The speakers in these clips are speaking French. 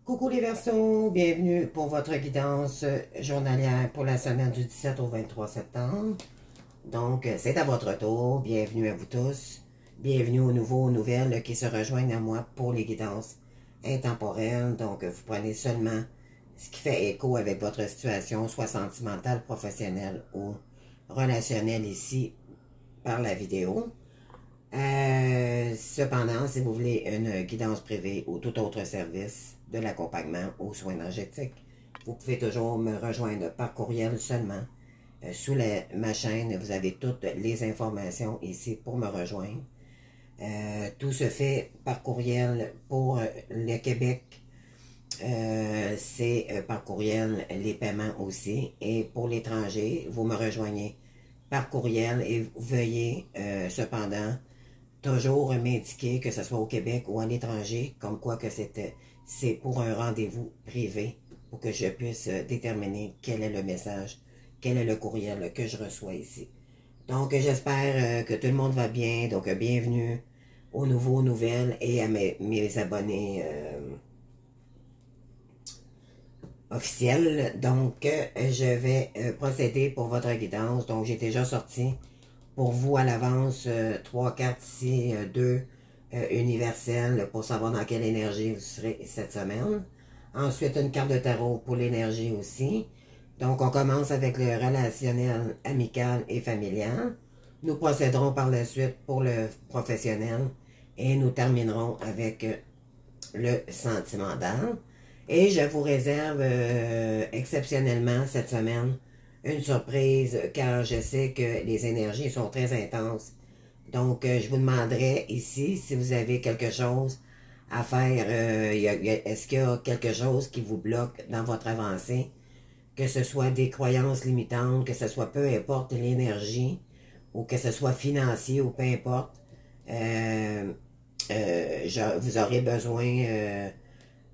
Coucou les Verseaux, bienvenue pour votre guidance journalière pour la semaine du 17 au 23 septembre. Donc, c'est à votre tour. Bienvenue à vous tous. Bienvenue aux nouveaux, aux nouvelles qui se rejoignent à moi pour les guidances intemporelles. Donc, vous prenez seulement ce qui fait écho avec votre situation, soit sentimentale, professionnelle ou relationnelle ici par la vidéo. Cependant, si vous voulez une guidance privée ou tout autre service de l'accompagnement aux soins énergétiques, vous pouvez toujours me rejoindre par courriel seulement. Sous ma chaîne, vous avez toutes les informations ici pour me rejoindre. Tout se fait par courriel pour le Québec. C'est par courriel les paiements aussi. Et pour l'étranger, vous me rejoignez par courriel et veuillez cependant toujours m'indiquer que ce soit au Québec ou à l'étranger, comme quoi que c'est pour un rendez-vous privé, pour que je puisse déterminer quel est le message, quel est le courriel que je reçois ici. Donc, j'espère que tout le monde va bien. Donc, bienvenue aux nouveaux nouvelles et à mes abonnés officiels. Donc, je vais procéder pour votre guidance. Donc, j'ai déjà sorti pour vous à l'avance 3 cartes ici, 2 universelles pour savoir dans quelle énergie vous serez cette semaine. Ensuite, une carte de tarot pour l'énergie aussi. Donc, on commence avec le relationnel, amical et familial. Nous procéderons par la suite pour le professionnel et nous terminerons avec le sentimental. Et je vous réserve exceptionnellement cette semaine une surprise car je sais que les énergies sont très intenses. Donc, je vous demanderai ici si vous avez quelque chose à faire. Est-ce qu'il y a quelque chose qui vous bloque dans votre avancée? Que ce soit des croyances limitantes, que ce soit peu importe l'énergie, ou que ce soit financier ou peu importe. Vous aurez besoin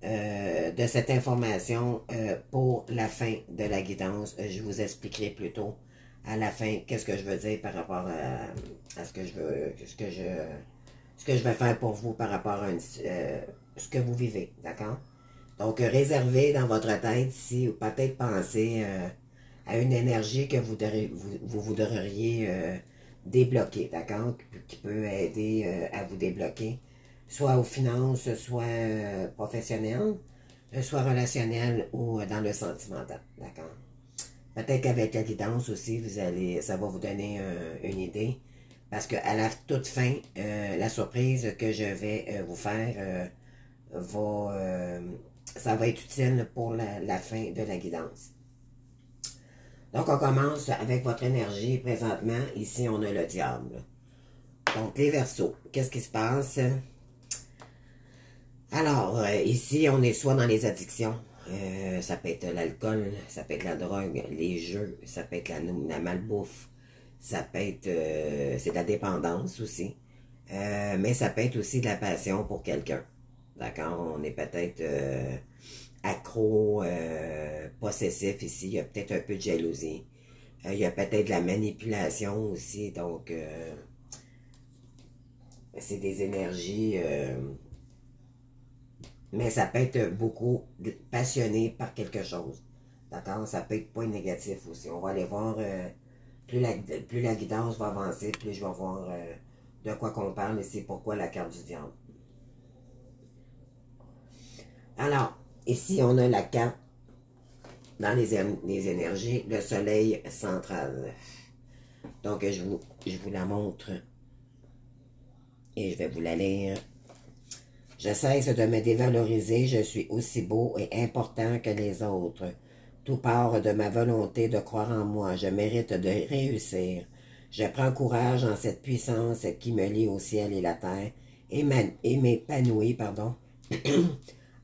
de cette information pour la fin de la guidance. Je vous expliquerai plus tôt à la fin qu'est-ce que je veux dire par rapport à ce que je veux, ce que je vais faire pour vous par rapport à ce que vous vivez, d'accord? Donc, réservez dans votre tête si ou peut-être pensez à une énergie que vous voudriez débloquer, d'accord? Qui peut aider à vous débloquer, soit aux finances, soit professionnelles, soit relationnelles ou dans le sentimental, d'accord? Peut-être qu'avec la guidance aussi, ça va vous donner une idée, parce qu'à la toute fin, la surprise que je vais vous faire ça va être utile pour la fin de la guidance. Donc, on commence avec votre énergie présentement. Ici, on a le diable. Donc, les Verseaux, qu'est-ce qui se passe? Alors, ici, on est soit dans les addictions. Ça peut être l'alcool, ça peut être la drogue, les jeux, ça peut être la malbouffe. Ça peut être... c'est de la dépendance aussi. Mais ça peut être aussi de la passion pour quelqu'un. D'accord? On est peut-être accro, possessif ici. Il y a peut-être un peu de jalousie. Il y a peut-être de la manipulation aussi. Donc, c'est des énergies... mais ça peut être beaucoup passionné par quelque chose. D'accord? Ça peut être point négatif aussi. On va aller voir... plus la guidance va avancer, plus je vais voir de quoi qu'on parle. Et c'est pourquoi la carte du diable. Alors, ici, on a la carte dans les énergies, le soleil central. Donc, je vous la montre et je vais vous la lire. Je cesse de me dévaloriser, je suis aussi beau et important que les autres. Tout part de ma volonté de croire en moi, je mérite de réussir. Je prends courage en cette puissance qui me lie au ciel et la terre et m'épanouis, pardon,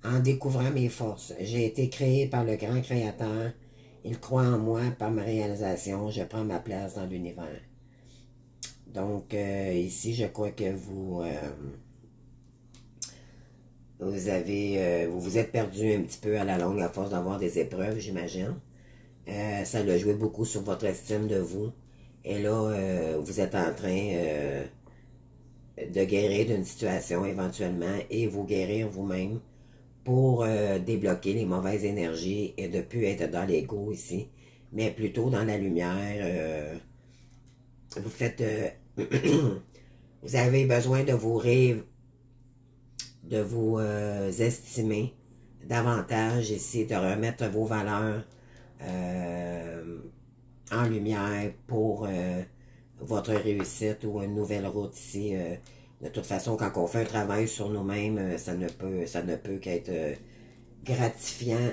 en découvrant mes forces. J'ai été créé par le grand créateur. Il croit en moi par ma réalisation. Je prends ma place dans l'univers. Donc, ici, je crois que vous vous êtes perdu un petit peu à la longue à force d'avoir des épreuves, j'imagine. Ça a joué beaucoup sur votre estime de vous. Et là, vous êtes en train de guérir d'une situation éventuellement et vous guérir vous-même pour débloquer les mauvaises énergies et de ne plus être dans l'ego ici, mais plutôt dans la lumière. Vous faites... vous avez besoin de vous estimer davantage ici, de remettre vos valeurs en lumière pour votre réussite ou une nouvelle route ici. De toute façon, quand on fait un travail sur nous-mêmes, ça ne peut qu'être gratifiant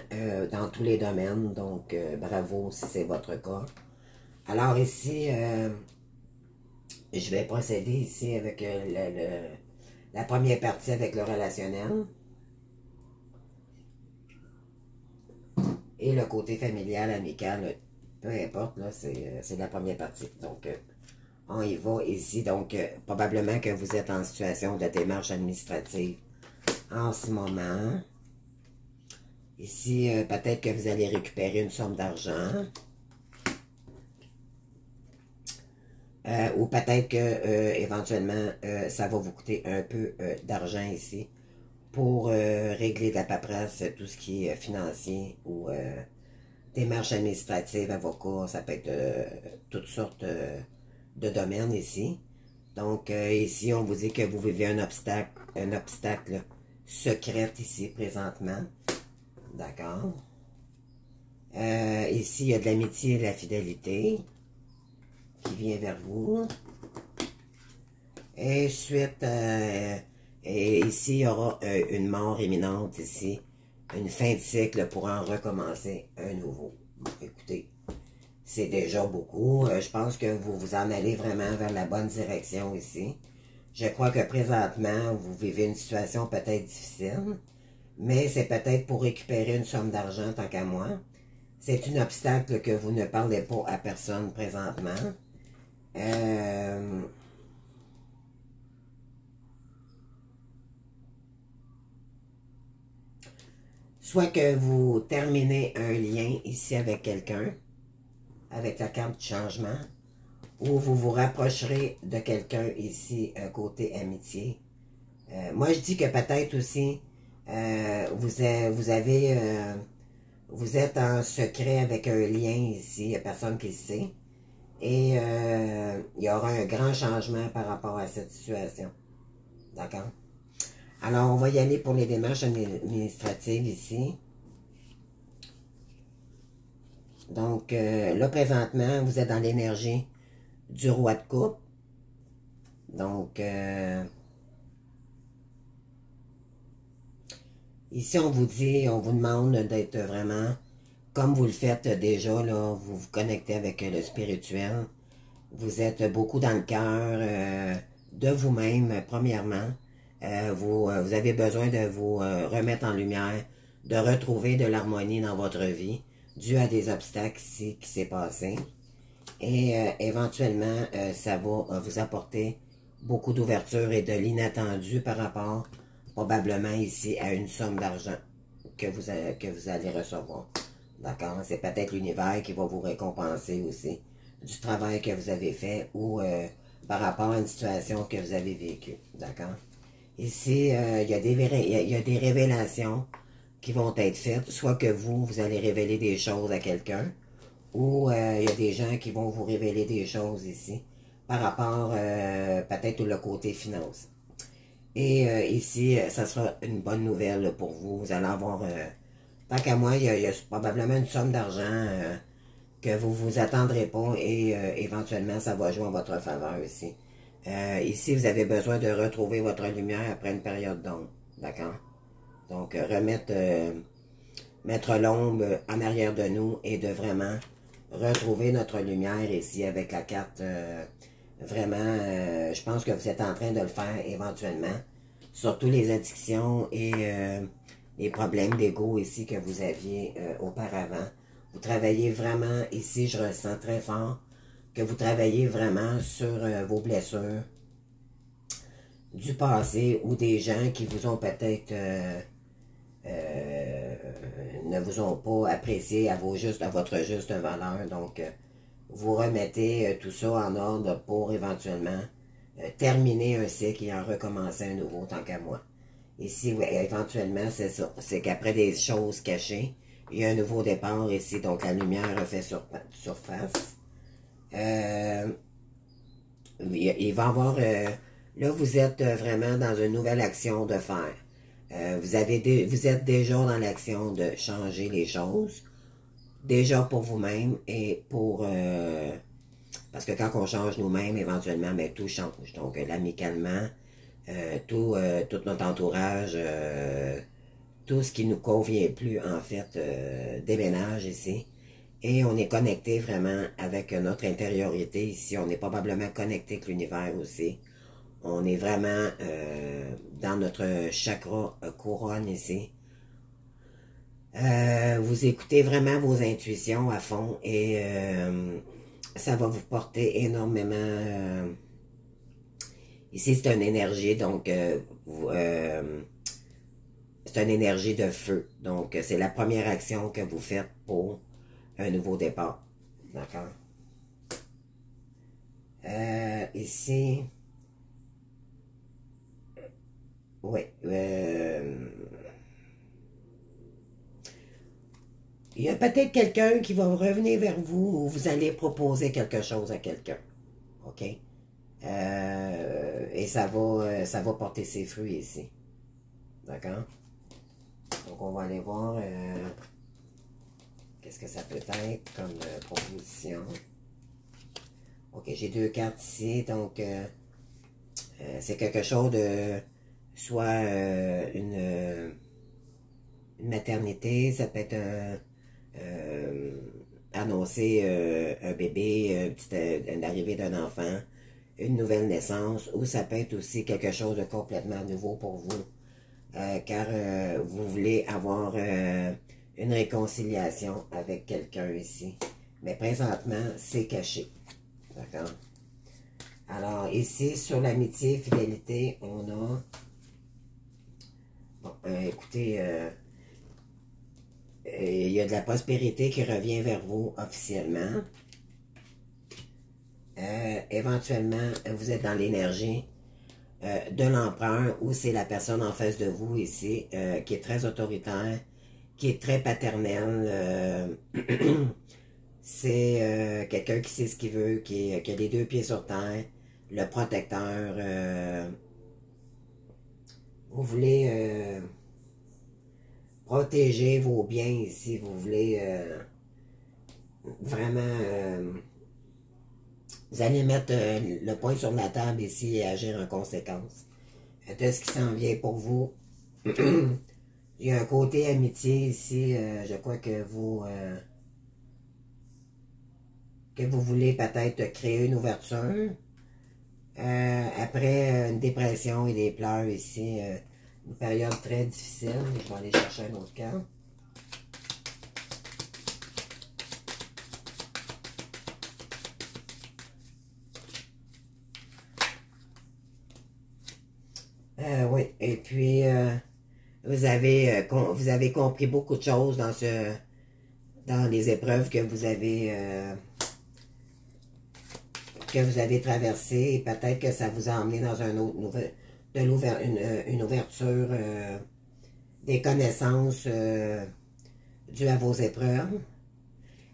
dans tous les domaines. Donc, bravo si c'est votre cas. Alors ici, je vais procéder ici avec la première partie avec le relationnel. Et le côté familial, amical, peu importe, là, c'est la première partie. Donc, on y va ici. Donc, probablement que vous êtes en situation de démarche administrative en ce moment. Ici, peut-être que vous allez récupérer une somme d'argent. Ou peut-être que, éventuellement, ça va vous coûter un peu d'argent ici pour régler de la paperasse, tout ce qui est financier ou démarches administratives, avocats, ça peut être toutes sortes de domaines ici. Donc, ici, on vous dit que vous vivez un obstacle secret ici, présentement. D'accord. Ici, il y a de l'amitié et de la fidélité qui vient vers vous. Et ensuite, et ici, il y aura une mort imminente ici. Une fin de cycle pour en recommencer un nouveau. Bon, écoutez, c'est déjà beaucoup. Je pense que vous vous en allez vraiment vers la bonne direction ici. Je crois que présentement, vous vivez une situation peut-être difficile, mais c'est peut-être pour récupérer une somme d'argent tant qu'à moi. C'est un obstacle que vous ne parlez pas à personne présentement. Soit que vous terminez un lien ici avec quelqu'un, avec la carte du changement, ou vous vous rapprocherez de quelqu'un ici, côté amitié. Moi, je dis que peut-être aussi, vous êtes en secret avec un lien ici, il n'y a personne qui le sait. Et il y aura un grand changement par rapport à cette situation. D'accord? Alors, on va y aller pour les démarches administratives ici. Donc, là, présentement, vous êtes dans l'énergie du roi de coupe. Donc, ici, on vous dit, on vous demande d'être vraiment, comme vous le faites déjà, là, vous vous connectez avec le spirituel. Vous êtes beaucoup dans le cœur de vous-même, premièrement. Vous avez besoin de vous remettre en lumière, de retrouver de l'harmonie dans votre vie, dû à des obstacles ici qui s'est passé. Et éventuellement, ça va vous apporter beaucoup d'ouverture et de l'inattendu par rapport, probablement ici, à une somme d'argent que vous allez recevoir. D'accord? C'est peut-être l'univers qui va vous récompenser aussi du travail que vous avez fait ou par rapport à une situation que vous avez vécue. D'accord? Ici, il y a des révélations qui vont être faites, soit que vous allez révéler des choses à quelqu'un, ou il y a des gens qui vont vous révéler des choses ici, par rapport peut-être au côté finance. Et ici, ça sera une bonne nouvelle pour vous. Vous allez avoir, tant qu'à moi, il y a probablement une somme d'argent que vous vous attendrez pas et éventuellement, ça va jouer en votre faveur ici. Ici, vous avez besoin de retrouver votre lumière après une période d'ombre. D'accord? Donc, mettre l'ombre en arrière de nous et de vraiment retrouver notre lumière ici avec la carte. Vraiment, je pense que vous êtes en train de le faire éventuellement. Surtout les addictions et les problèmes d'ego ici que vous aviez auparavant. Vous travaillez vraiment, ici je ressens très fort, que vous travaillez vraiment sur vos blessures du passé ou des gens qui vous ont peut-être ne vous ont pas apprécié à votre juste valeur. Donc, vous remettez tout ça en ordre pour éventuellement terminer un cycle et en recommencer un nouveau tant qu'à moi. Ici, ouais, éventuellement, c'est ça. C'est qu'après des choses cachées, il y a un nouveau départ ici, donc la lumière refait surface. Il va y avoir... là, vous êtes vraiment dans une nouvelle action de faire. Vous êtes déjà dans l'action de changer les choses, déjà pour vous-même et pour... parce que quand on change nous-mêmes, éventuellement, ben, tout change. Donc, l'amicalement, tout notre entourage, tout ce qui nous convient plus, en fait, déménage ici. Et on est connecté vraiment avec notre intériorité ici. On est probablement connecté avec l'univers aussi. On est vraiment dans notre chakra couronne ici. Vous écoutez vraiment vos intuitions à fond et ça va vous porter énormément. Ici, c'est une énergie, donc c'est une énergie de feu. Donc, c'est la première action que vous faites pour un nouveau départ. D'accord? Ici, oui. Il y a peut-être quelqu'un qui va revenir vers vous ou vous allez proposer quelque chose à quelqu'un. OK? Et ça va porter ses fruits ici. D'accord? Donc, on va aller voir qu'est-ce que ça peut être comme proposition. OK, j'ai 2 cartes ici. Donc, c'est quelque chose de soit une maternité, ça peut être annoncer un bébé, une arrivée d'un enfant, une nouvelle naissance, ou ça peut être aussi quelque chose de complètement nouveau pour vous, car vous voulez avoir une réconciliation avec quelqu'un ici. Mais présentement, c'est caché. D'accord? Alors, ici, sur l'amitié, fidélité, on a... Bon, écoutez... il y a de la prospérité qui revient vers vous officiellement. Éventuellement, vous êtes dans l'énergie de l'empereur ou c'est la personne en face de vous ici qui est très autoritaire, qui est très paternelle. C'est quelqu'un qui sait ce qu'il veut, qui a les 2 pieds sur terre, le protecteur. Vous voulez... protéger vos biens ici, vous voulez vraiment, vous allez mettre le point sur la table ici et agir en conséquence de ce qui s'en vient pour vous. Il y a un côté amitié ici, je crois que vous voulez peut-être créer une ouverture. Après une dépression et des pleurs ici, une période très difficile. Je vais aller chercher un autre carte. Oui, et puis vous avez compris beaucoup de choses dans les épreuves que vous avez traversées. Peut-être que ça vous a emmené dans un autre une ouverture des connaissances dues à vos épreuves.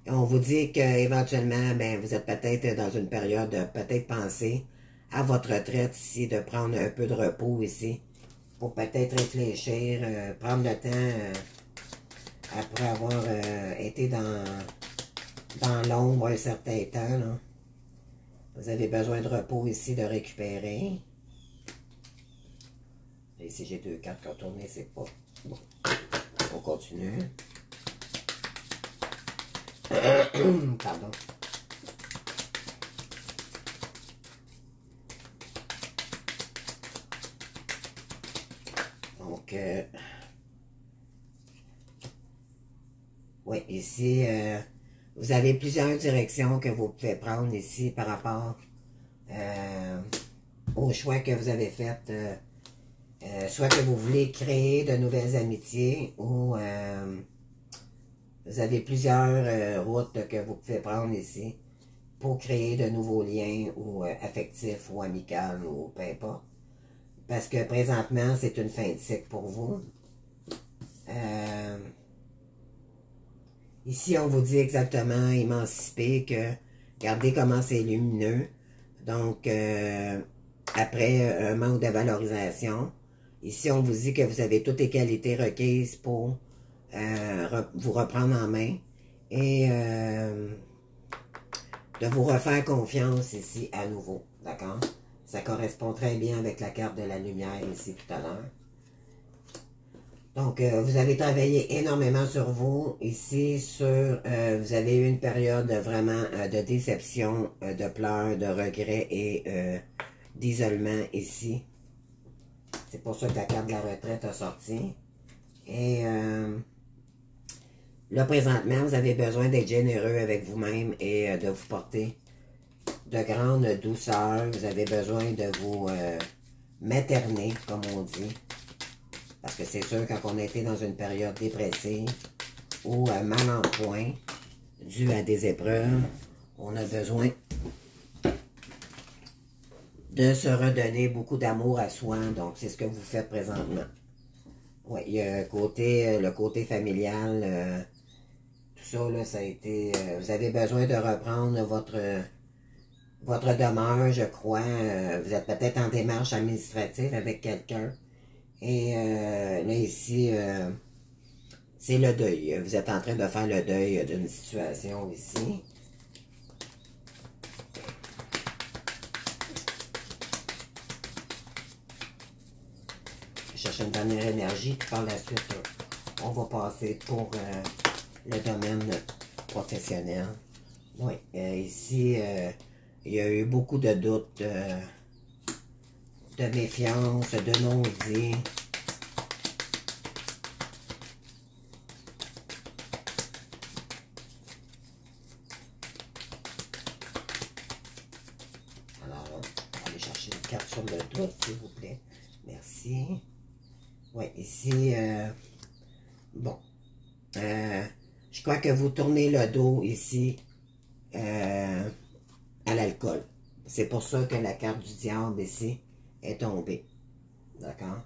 Et on vous dit qu'éventuellement, ben, vous êtes peut-être dans une période de peut-être penser à votre retraite ici, de prendre un peu de repos ici, pour peut-être réfléchir, prendre le temps après avoir été dans l'ombre un certain temps. Là. Vous avez besoin de repos ici, de récupérer. Et ici, j'ai 2 cartes qui ont tourné, c'est pas bon. On continue. Pardon. Donc, oui, ici, vous avez plusieurs directions que vous pouvez prendre ici par rapport au choix que vous avez fait. Soit que vous voulez créer de nouvelles amitiés ou vous avez plusieurs routes que vous pouvez prendre ici pour créer de nouveaux liens ou affectifs ou amicaux ou peu importe. parce que présentement, c'est une fin de cycle pour vous. Ici, on vous dit exactement, émanciper, que regardez comment c'est lumineux. Donc, après un manque de valorisation, ici, on vous dit que vous avez toutes les qualités requises pour vous reprendre en main et de vous refaire confiance ici à nouveau. D'accord? Ça correspond très bien avec la carte de la lumière ici tout à l'heure. Donc, vous avez travaillé énormément sur vous. Ici, vous avez eu une période vraiment de déception, de pleurs, de regrets et d'isolement ici. C'est pour ça que la carte de la retraite a sorti. Et là, présentement, vous avez besoin d'être généreux avec vous-même et de vous porter de grande douceur. Vous avez besoin de vous materner, comme on dit. Parce que c'est sûr, quand on a été dans une période dépressive ou mal en point, dû à des épreuves, on a besoin de se redonner beaucoup d'amour à soi. Donc, c'est ce que vous faites présentement. Oui, il y a le côté familial, tout ça, là, ça a été... vous avez besoin de reprendre votre demeure, je crois. Vous êtes peut-être en démarche administrative avec quelqu'un. Et là, ici, c'est le deuil. Vous êtes en train de faire le deuil d'une situation ici. Je cherche une dernière énergie, puis par la suite, on va passer pour le domaine professionnel. Oui, ici, il y a eu beaucoup de doutes, de méfiance, de non-dit. Alors, on va aller chercher une carte sur le doute, s'il vous plaît. Merci. Oui, ici, bon. Je crois que vous tournez le dos ici à l'alcool. C'est pour ça que la carte du diable ici est tombée. D'accord?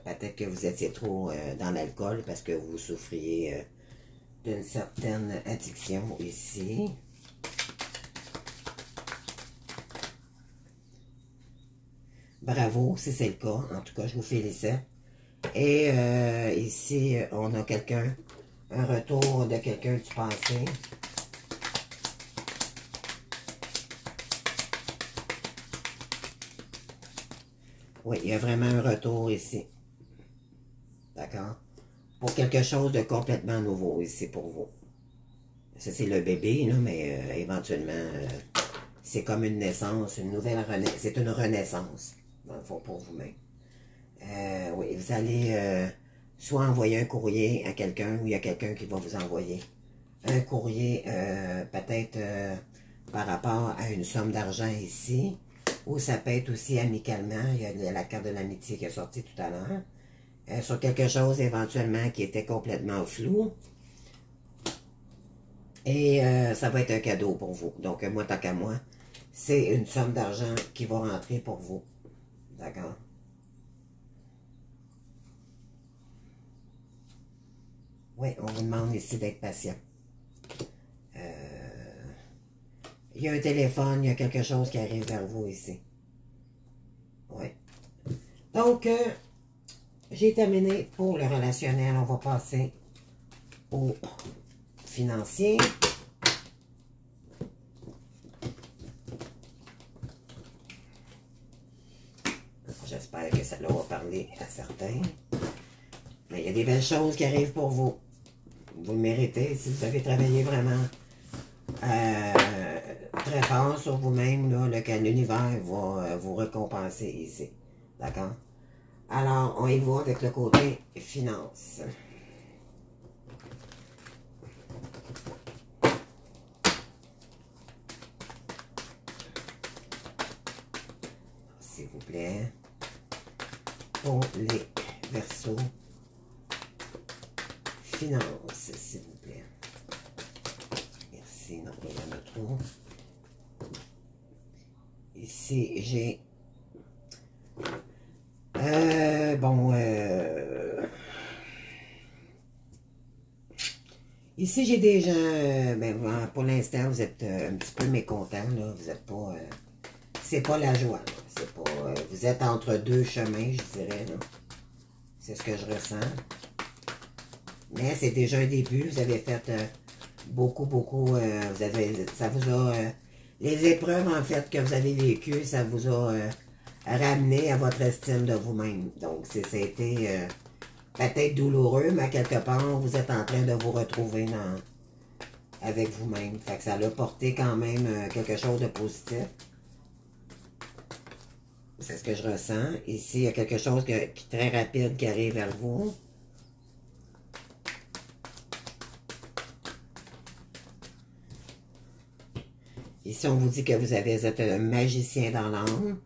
Peut-être que vous étiez trop dans l'alcool parce que vous souffriez d'une certaine addiction ici. Bravo, si c'est le cas. En tout cas, je vous félicite. Et ici, on a quelqu'un, un retour de quelqu'un du passé. Oui, il y a vraiment un retour ici. D'accord? Pour quelque chose de complètement nouveau ici pour vous. Ça, c'est le bébé, là, mais éventuellement, c'est comme une naissance, une nouvelle renaissance. C'est une renaissance, dans le fond, pour vous-même. Oui, vous allez soit envoyer un courrier à quelqu'un, ou il y a quelqu'un qui va vous envoyer un courrier, peut-être par rapport à une somme d'argent ici, ou ça peut être aussi amicalement. Il y a la carte de l'amitié qui est sortie tout à l'heure. Sur quelque chose éventuellement qui était complètement flou. Et ça va être un cadeau pour vous. Donc, moi, tant qu'à moi, c'est une somme d'argent qui va rentrer pour vous. D'accord? Oui, on vous demande ici d'être patient. Il y a un téléphone, il y a quelque chose qui arrive vers vous ici. Oui. Donc, j'ai terminé pour le relationnel. On va passer au financier. J'espère que ça va parler à certains. Mais il y a des belles choses qui arrivent pour vous. Vous le méritez si vous avez travaillé vraiment très fort sur vous-même, que l'univers va vous récompenser ici. D'accord? Alors, on y va avec le côté finance. S'il vous plaît. Pour les Verseaux. Finance, s'il vous plaît. Merci, non, il y en a trop. Ici, j'ai Bon, ici j'ai des gens, ben, pour l'instant vous êtes un petit peu mécontents, là, vous êtes pas, c'est pas la joie, c'est pas, vous êtes entre deux chemins, je dirais, là. C'est ce que je ressens. Mais c'est déjà un début, vous avez fait beaucoup, ça vous a, les épreuves en fait que vous avez vécues, ça vous a ramené à votre estime de vous-même. Donc, ça a été peut-être douloureux, mais à quelque part, vous êtes en train de vous retrouver avec vous-même. Fait que ça a porté quand même quelque chose de positif. C'est ce que je ressens. Ici, il y a quelque chose qui est très rapide qui arrive vers vous. Ici, on vous dit que vous êtes un magicien dans l'âme.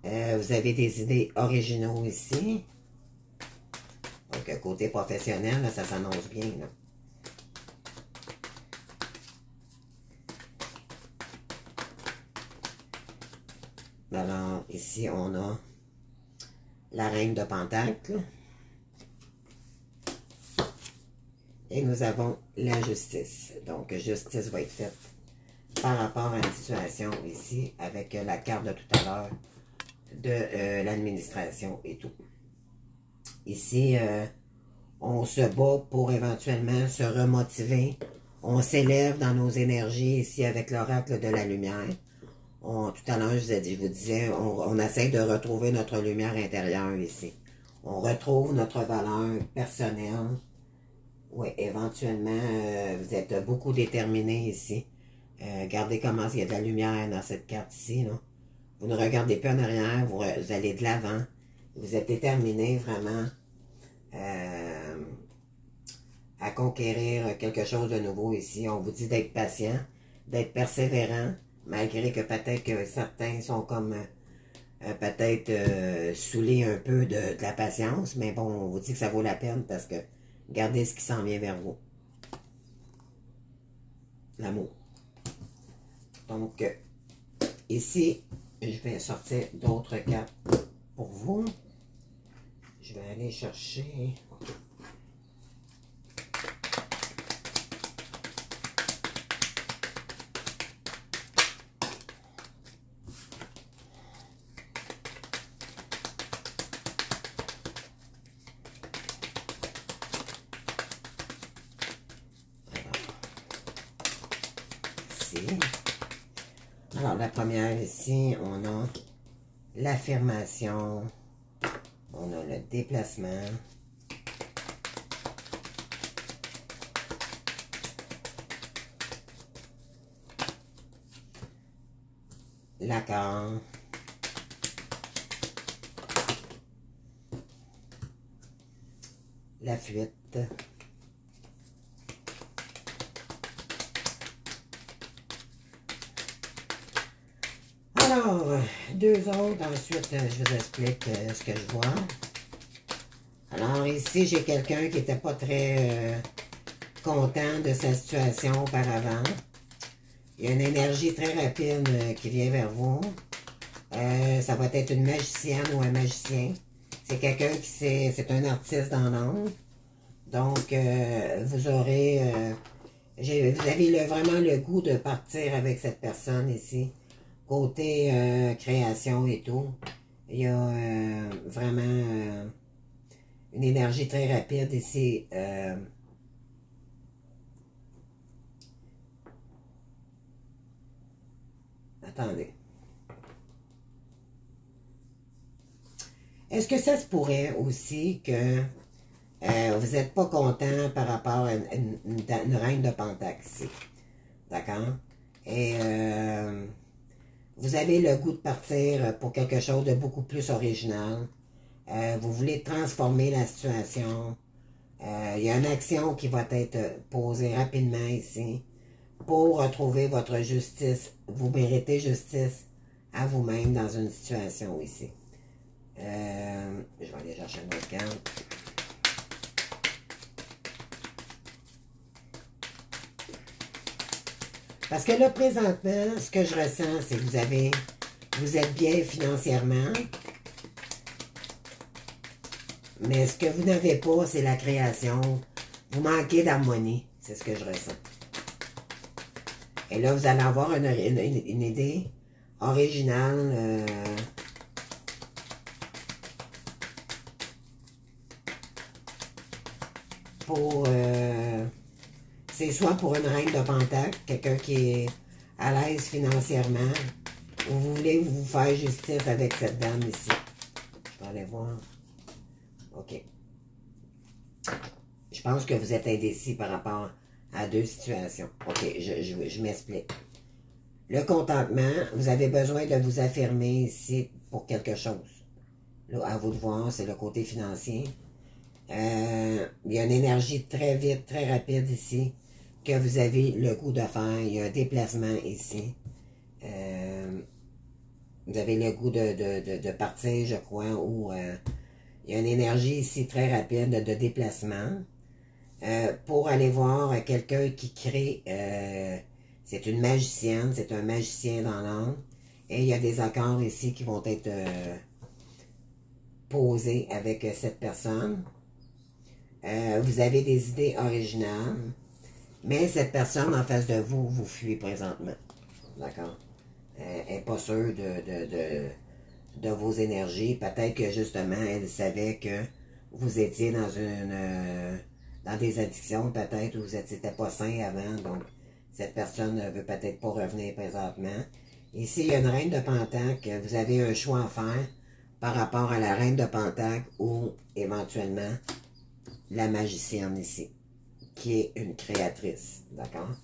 Vous avez des idées originaux ici. Donc, côté professionnel, là, ça s'annonce bien. Là. Alors, ici, on a la reine de Pentacle. Et nous avons la justice. Donc, justice va être faite par rapport à une situation ici avec la carte de tout à l'heure de l'administration et tout. Ici, on se bat pour éventuellement se remotiver. On s'élève dans nos énergies ici avec l'oracle de la lumière. Tout à l'heure, je vous disais, on essaie de retrouver notre lumière intérieure ici. On retrouve notre valeur personnelle. Oui, éventuellement, vous êtes beaucoup déterminé ici. Regardez comment il y a de la lumière dans cette carte ici. Là. Vous ne regardez plus en arrière, vous allez de l'avant. Vous êtes déterminé vraiment à conquérir quelque chose de nouveau ici. On vous dit d'être patient, d'être persévérant, malgré que peut-être que certains sont comme peut-être saoulés un peu de la patience. Mais bon, on vous dit que ça vaut la peine parce que regardez ce qui s'en vient vers vous. L'amour. Donc, ici, je vais sortir d'autres cartes pour vous. Je vais aller chercher... Alors, la première ici, on a l'affirmation, on a le déplacement, l'accord, la fuite, alors, deux autres, ensuite, je vous explique ce que je vois. Alors, ici, j'ai quelqu'un qui n'était pas très content de sa situation auparavant. Il y a une énergie très rapide qui vient vers vous. Ça va être une magicienne ou un magicien. C'est quelqu'un qui c'est un artiste dans l'âme. Donc, vous aurez... vous avez vraiment le goût de partir avec cette personne ici. Côté création et tout. Il y a vraiment une énergie très rapide ici. Attendez. Est-ce que ça se pourrait aussi que vous n'êtes pas content par rapport à une reine de Pentacle ici? D'accord? Et vous avez le goût de partir pour quelque chose de beaucoup plus original. Vous voulez transformer la situation. Il y a une action qui va être posée rapidement ici pour retrouver votre justice. Vous méritez justice à vous-même dans une situation ici. Je vais aller chercher une autre carte. Parce que là, présentement, ce que je ressens, c'est que vous êtes bien financièrement. Mais ce que vous n'avez pas, c'est la création. Vous manquez d'harmonie. C'est ce que je ressens. Et là, vous allez avoir une idée originale. Pour... c'est soit pour une reine de pentacle, quelqu'un qui est à l'aise financièrement, ou vous voulez vous faire justice avec cette dame ici. Je vais aller voir. OK. Je pense que vous êtes indécis par rapport à deux situations. OK, je m'explique. Le contentement, vous avez besoin de vous affirmer ici pour quelque chose. Là, à vous de voir, c'est le côté financier. Il y a une énergie très vite, très rapide ici, que vous avez le goût de faire. Il y a un déplacement ici. Vous avez le goût de partir, je crois, ou il y a une énergie ici très rapide de déplacement. Pour aller voir quelqu'un qui crée, c'est une magicienne, c'est un magicien dans l'âme, et il y a des accords ici qui vont être posés avec cette personne. Vous avez des idées originales, mais cette personne en face de vous, vous fuit présentement. D'accord? Elle n'est pas sûre de vos énergies. Peut-être que justement, elle savait que vous étiez dans dans des addictions, peut-être, où vous n'étiez pas sain avant, donc cette personne ne veut peut-être pas revenir présentement. Ici, il y a une reine de Pentacle, vous avez un choix à faire par rapport à la reine de Pentacle ou éventuellement la magicienne ici, qui est une créatrice, d'accord?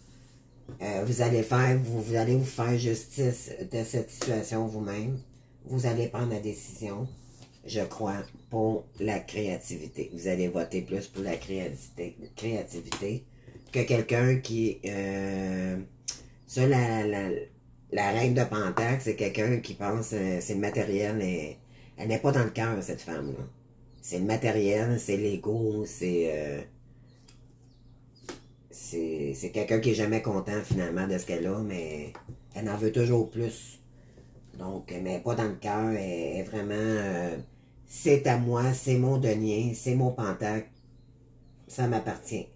Vous allez vous faire justice de cette situation vous-même. Vous allez prendre la décision, je crois, pour la créativité. Vous allez voter plus pour la créativité que quelqu'un qui... ça, la reine de Pentacle, c'est quelqu'un qui pense c'est le matériel. Et, elle n'est pas dans le cœur, cette femme-là. C'est le matériel, c'est l'ego, c'est quelqu'un qui est jamais content finalement de ce qu'elle a, mais elle en veut toujours plus. Donc, elle n'est pas dans le cœur, elle est vraiment, c'est à moi, c'est mon denier, c'est mon pentacle, ça m'appartient.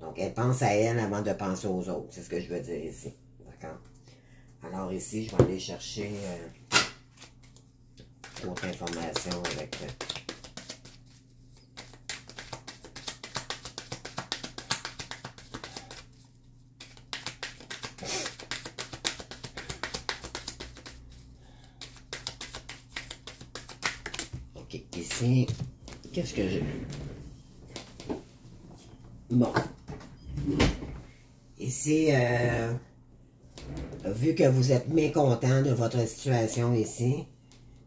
Donc, elle pense à elle avant de penser aux autres, c'est ce que je veux dire ici. D'accord? Alors ici, je vais aller chercher d'autres informations avec... OK, ici, qu'est-ce que j'ai? Bon. Ici, vu que vous êtes mécontent de votre situation ici,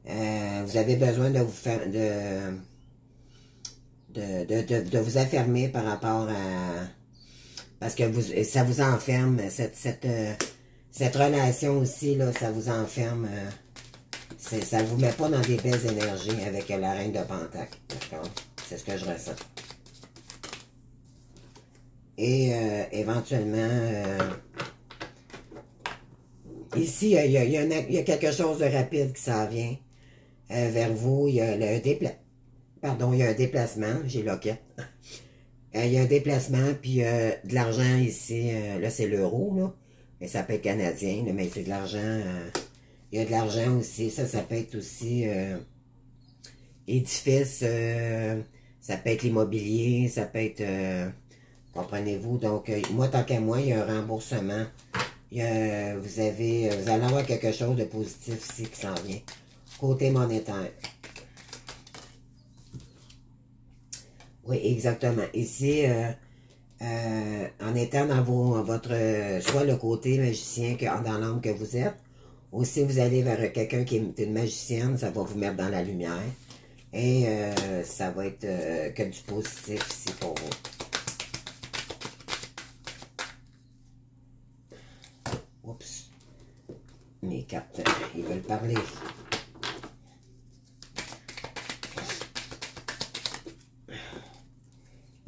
vous avez besoin de vous faire de vous affirmer par rapport à... Parce que ça vous enferme, cette relation aussi, là, ça vous enferme... ça vous met pas dans des belles énergies avec la reine de Pentacle. D'accord? C'est ce que je ressens. Et éventuellement... ici, il y a quelque chose de rapide qui s'en vient vers vous. Il y a il y a un déplacement. J'ai loquette. Il y a un déplacement, puis de l'argent ici. Là, c'est l'euro, là. Mais ça peut être canadien, là, mais c'est de l'argent. Il y a de l'argent aussi. Ça peut être aussi édifice. Ça peut être l'immobilier. Ça peut être... comprenez-vous? Donc, moi, tant qu'à moi, il y a un remboursement. Vous allez avoir quelque chose de positif ici qui s'en vient. Côté monétaire. Oui, exactement. Ici, en étant dans votre... soit le côté magicien dans l'âme que vous êtes, ou si vous allez vers quelqu'un qui est une magicienne, ça va vous mettre dans la lumière. Et ça va être que du positif ici pour vous. Oups. Mes cartes, ils veulent parler.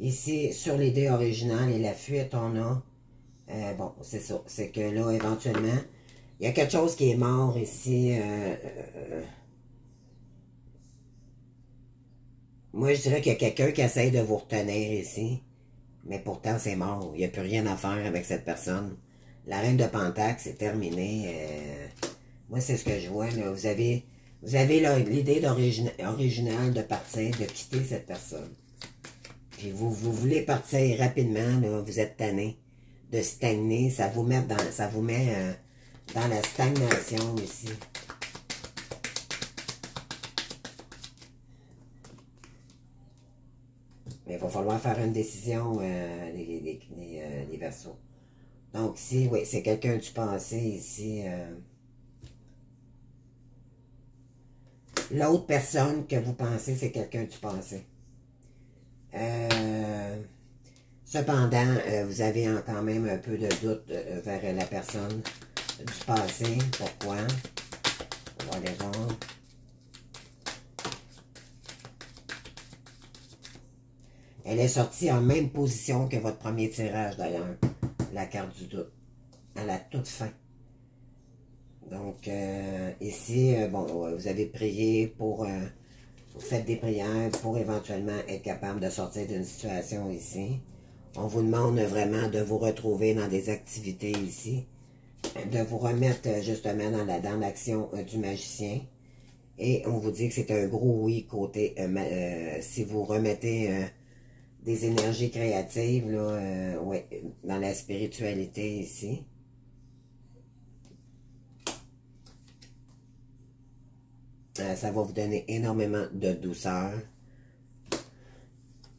Ici, sur les dés originales et la fuite, on a... bon, c'est ça. C'est que là, éventuellement, il y a quelque chose qui est mort ici. Moi, je dirais qu'il y a quelqu'un qui essaye de vous retenir ici, mais pourtant, c'est mort. Il n'y a plus rien à faire avec cette personne. La reine de Pentacle, c'est terminé. Moi, c'est ce que je vois. Là. Vous avez l'idée originale de partir, de quitter cette personne. Puis vous voulez partir rapidement, là, vous êtes tanné de stagner. Ça vous met dans la stagnation ici. Mais il va falloir faire une décision, les Verseaux. Donc ici, oui, c'est quelqu'un du passé ici. L'autre personne que vous pensez, c'est quelqu'un du passé. Cependant, vous avez quand même un peu de doute vers la personne du passé. Pourquoi? On va aller voir. Elle est sortie en même position que votre premier tirage d'ailleurs. La carte du doute. À la toute fin. Donc, ici, bon, vous avez prié pour... vous faites des prières pour éventuellement être capable de sortir d'une situation ici. On vous demande vraiment de vous retrouver dans des activités ici. De vous remettre justement dans l'action du magicien. Et on vous dit que c'est un gros oui côté... si vous remettez... des énergies créatives, là, ouais, dans la spiritualité ici. Ça va vous donner énormément de douceur.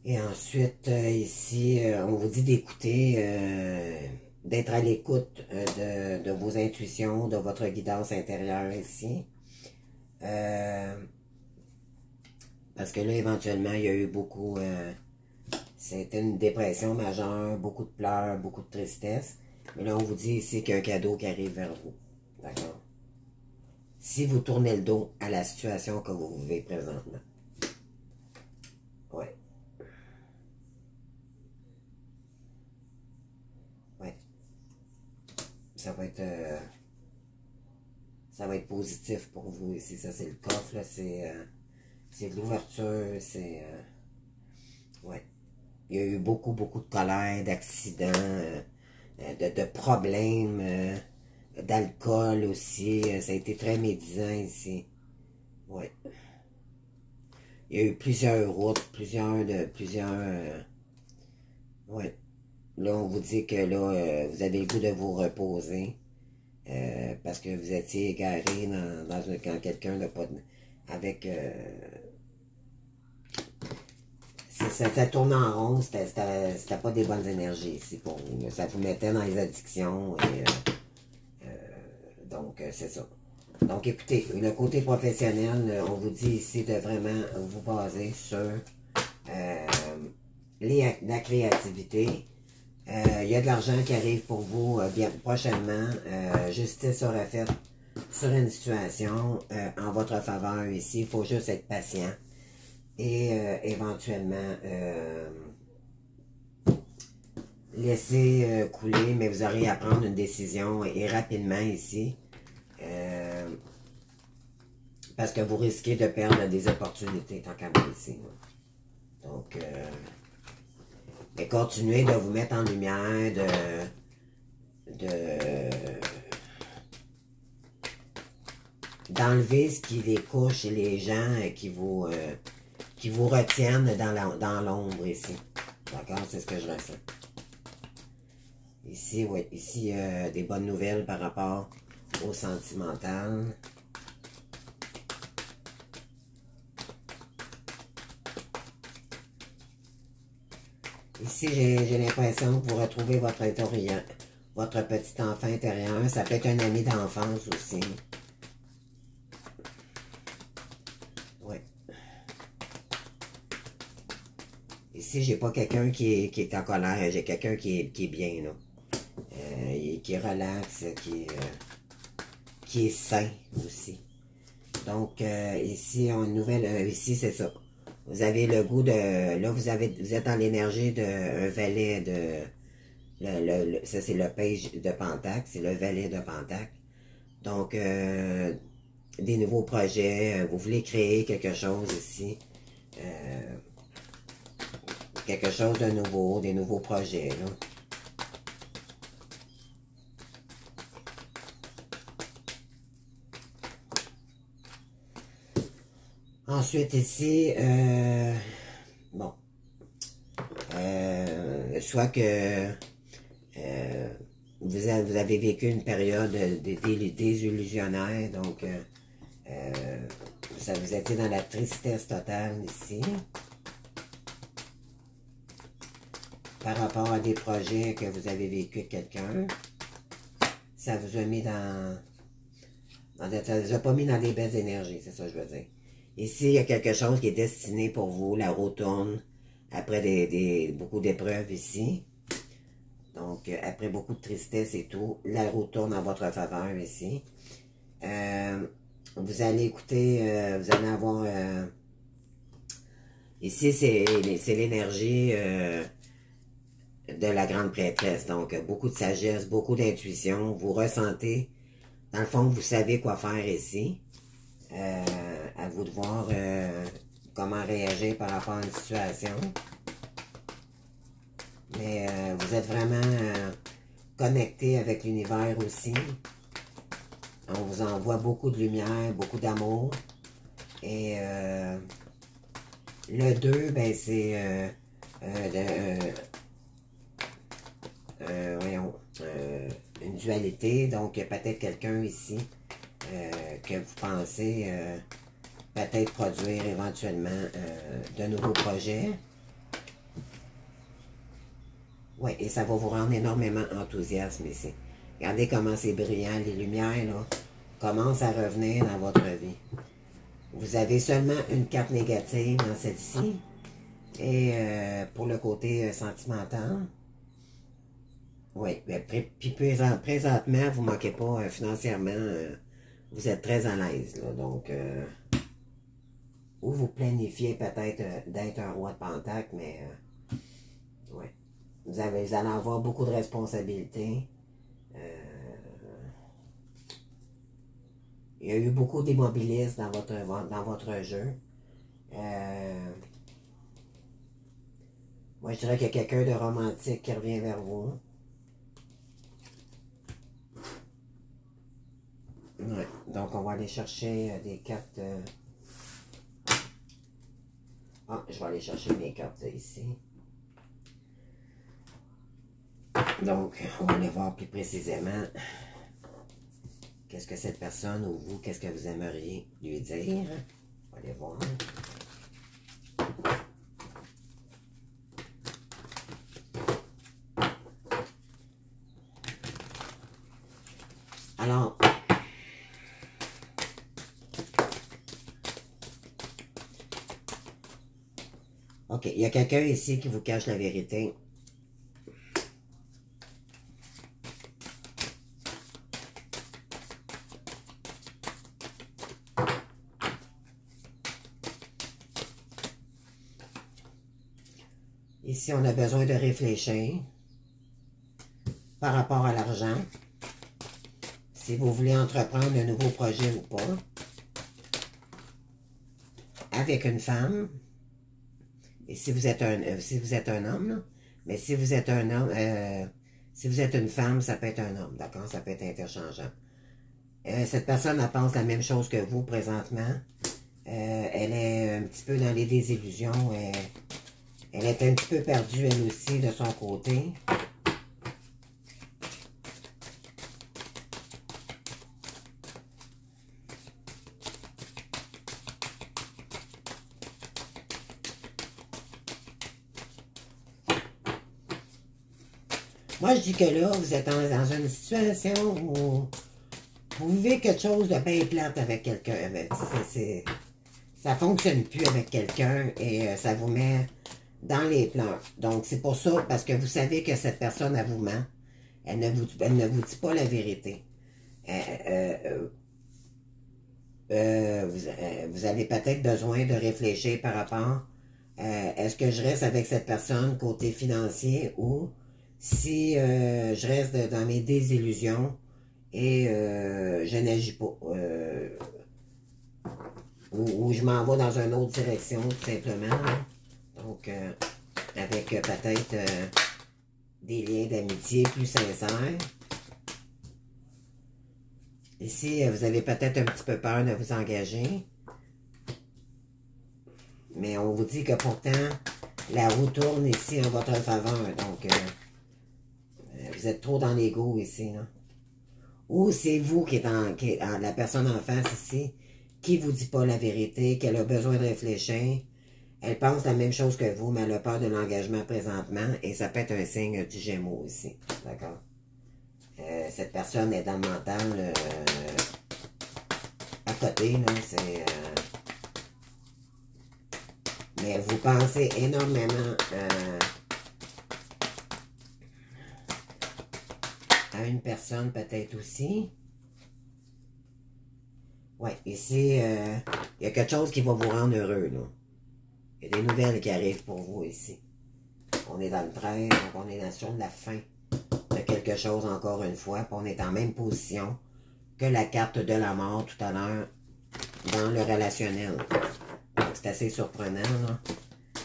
Et ensuite, ici, on vous dit d'écouter, d'être à l'écoute de vos intuitions, de votre guidance intérieure ici. Parce que là, éventuellement, il y a eu beaucoup... c'était une dépression majeure, beaucoup de pleurs, beaucoup de tristesse. Mais là, on vous dit ici qu'il y a un cadeau qui arrive vers vous. D'accord? Si vous tournez le dos à la situation que vous vivez présentement. Ouais. Ouais. Ça va être positif pour vous ici. Ça, c'est le coffre, là. C'est de l'ouverture, c'est... ouais. Il y a eu beaucoup de colère, d'accidents, de problèmes, d'alcool aussi. Ça a été très médisant ici. Ouais. Il y a eu plusieurs routes, ouais. Là, on vous dit que là, vous avez le goût de vous reposer. Parce que vous étiez égaré quand quelqu'un n'a pas... avec... ça tourne en rond, c'était pas des bonnes énergies ici pour vous. Ça vous mettait dans les addictions. Et, donc, c'est ça. Donc, écoutez, le côté professionnel, on vous dit ici de vraiment vous baser sur la créativité. Il y a de l'argent qui arrive pour vous bien prochainement. Justice sera faite sur une situation en votre faveur ici. Il faut juste être patient. Et éventuellement laisser couler, mais vous aurez à prendre une décision et rapidement ici. Parce que vous risquez de perdre des opportunités tant qu'à vous ici. Donc, mais continuez de vous mettre en lumière, d'enlever ce qui les couche et les gens qui vous retiennent dans l'ombre ici. D'accord? C'est ce que je ressens. Ici, oui. Ici, des bonnes nouvelles par rapport au sentimental. Ici, j'ai l'impression que vous retrouvez votre petit enfant intérieur. Ça peut être un ami d'enfance aussi. Oui. Ici, j'ai pas quelqu'un qui est en colère. J'ai quelqu'un qui est bien, là. Qui relaxe, qui est sain aussi. Donc, ici, on a une nouvelle... ici, c'est ça. Vous avez le goût de... Là, vous êtes dans l'énergie d'un valet de... ça, c'est le page de Pentacle. C'est le valet de Pentacle. Donc, des nouveaux projets. Vous voulez créer quelque chose ici. quelque chose de nouveau, des nouveaux projets, là. Ensuite, ici, bon, soit que vous avez vécu une période désillusionnaire, donc ça vous était dans la tristesse totale ici, par rapport à des projets que vous avez vécu avec quelqu'un. Ça vous a mis ça vous a pas mis dans des belles énergies, c'est ça que je veux dire. Ici, il y a quelque chose qui est destiné pour vous, la roue tourne, après beaucoup d'épreuves ici. Donc, après beaucoup de tristesse et tout, la roue tourne en votre faveur ici. Vous allez écouter, vous allez avoir... ici, c'est l'énergie de la grande prêtresse. Donc, beaucoup de sagesse, beaucoup d'intuition. Vous ressentez, dans le fond, vous savez quoi faire ici. À vous de voir comment réagir par rapport à une situation. Mais vous êtes vraiment connecté avec l'univers aussi. On vous envoie beaucoup de lumière, beaucoup d'amour. Et le 2, ben c'est une dualité. Donc, il y a peut-être quelqu'un ici que vous pensez peut-être produire éventuellement de nouveaux projets. Oui, et ça va vous rendre énormément enthousiaste ici. Regardez comment c'est brillant, les lumières là, commencent à revenir dans votre vie. Vous avez seulement une carte négative dans celle-ci. Et pour le côté sentimental, oui, puis présentement, vous ne manquez pas financièrement, vous êtes très à l'aise. Donc, ou vous planifiez peut-être d'être un roi de Pentacle, mais oui. Vous allez avoir beaucoup de responsabilités. Il y a eu beaucoup d'immobilisme dans votre jeu. Moi, je dirais qu'il y a quelqu'un de romantique qui revient vers vous. Ouais. Donc, on va aller chercher des cartes. Ah, je vais aller chercher mes cartes ici. Donc, on va aller voir plus précisément qu'est-ce que cette personne ou vous, qu'est-ce que vous aimeriez lui dire. On va aller voir. Alors, ok, il y a quelqu'un ici qui vous cache la vérité. Ici, on a besoin de réfléchir par rapport à l'argent. Si vous voulez entreprendre un nouveau projet ou pas. Avec une femme. Et si vous êtes un homme, là, mais si vous êtes un homme, si vous êtes une femme, ça peut être un homme, d'accord? Ça peut être interchangeable. Cette personne, elle pense la même chose que vous présentement. Elle est un petit peu dans les désillusions. Elle est un petit peu perdue, elle aussi, de son côté. Moi, je dis que là, vous êtes dans une situation où vous vivez quelque chose de bien plate avec quelqu'un. Ça ne fonctionne plus avec quelqu'un et ça vous met dans les plans. Donc, c'est pour ça, parce que vous savez que cette personne, elle vous ment. Elle ne vous dit pas la vérité. Vous avez peut-être besoin de réfléchir par rapport est-ce que je reste avec cette personne côté financier ou si je reste dans mes désillusions et je n'agis pas. ou je m'en vais dans une autre direction, tout simplement. Là. Donc, avec peut-être des liens d'amitié plus sincères. Ici, vous avez peut-être un petit peu peur de vous engager. Mais on vous dit que pourtant, la roue tourne ici en votre faveur. Donc, vous êtes trop dans l'ego ici. Là. Ou c'est vous qui êtes la personne en face ici, qui vous dit pas la vérité, qu'elle a besoin de réfléchir. Elle pense la même chose que vous, mais elle a peur de l'engagement présentement. Et ça peut être un signe du Gémeaux ici. D'accord? Cette personne est dans le mental à côté. Là, c'est... mais vous pensez énormément à une personne peut-être aussi. Ouais, ici, il y a quelque chose qui va vous rendre heureux, là. Il y a des nouvelles qui arrivent pour vous ici. On est dans le 13, donc on est sur la fin de quelque chose encore une fois, puis on est en même position que la carte de la mort tout à l'heure dans le relationnel. Donc c'est assez surprenant, là.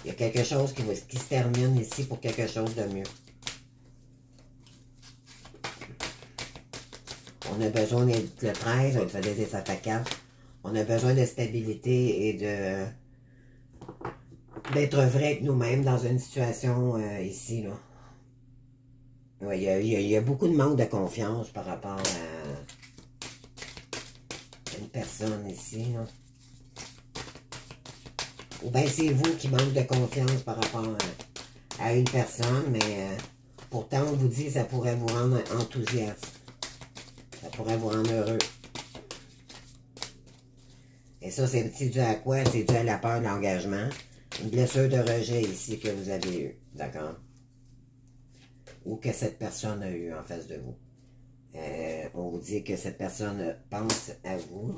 Il y a quelque chose qui se termine ici pour quelque chose de mieux. On a besoin d'être le 13, on le faisait des attaquants. On a besoin de stabilité et d'être vrai avec nous-mêmes dans une situation ici, là. Ouais, il y a beaucoup de manque de confiance par rapport à une personne ici, là. Ou bien c'est vous qui manque de confiance par rapport à une personne, mais pourtant on vous dit que ça pourrait vous rendre enthousiaste. Ça pourrait vous rendre heureux. Et ça, c'est dû à quoi? C'est dû à la peur de l'engagement. Une blessure de rejet ici que vous avez eue. D'accord? Ou que cette personne a eu en face de vous. On vous dit que cette personne pense à vous.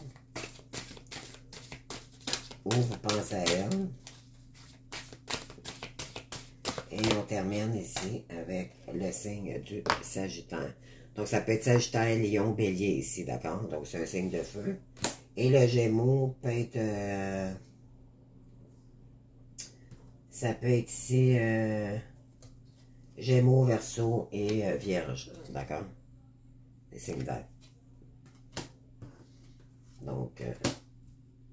Ou vous pensez à elle. Et on termine ici avec le signe du Sagittaire. Donc ça peut être Sagittaire, Lion, Bélier ici, d'accord? Donc c'est un signe de feu. Et le Gémeaux peut être... ça peut être ici Gémeaux, Verseau et Vierge, d'accord? Les signes d'air. Donc,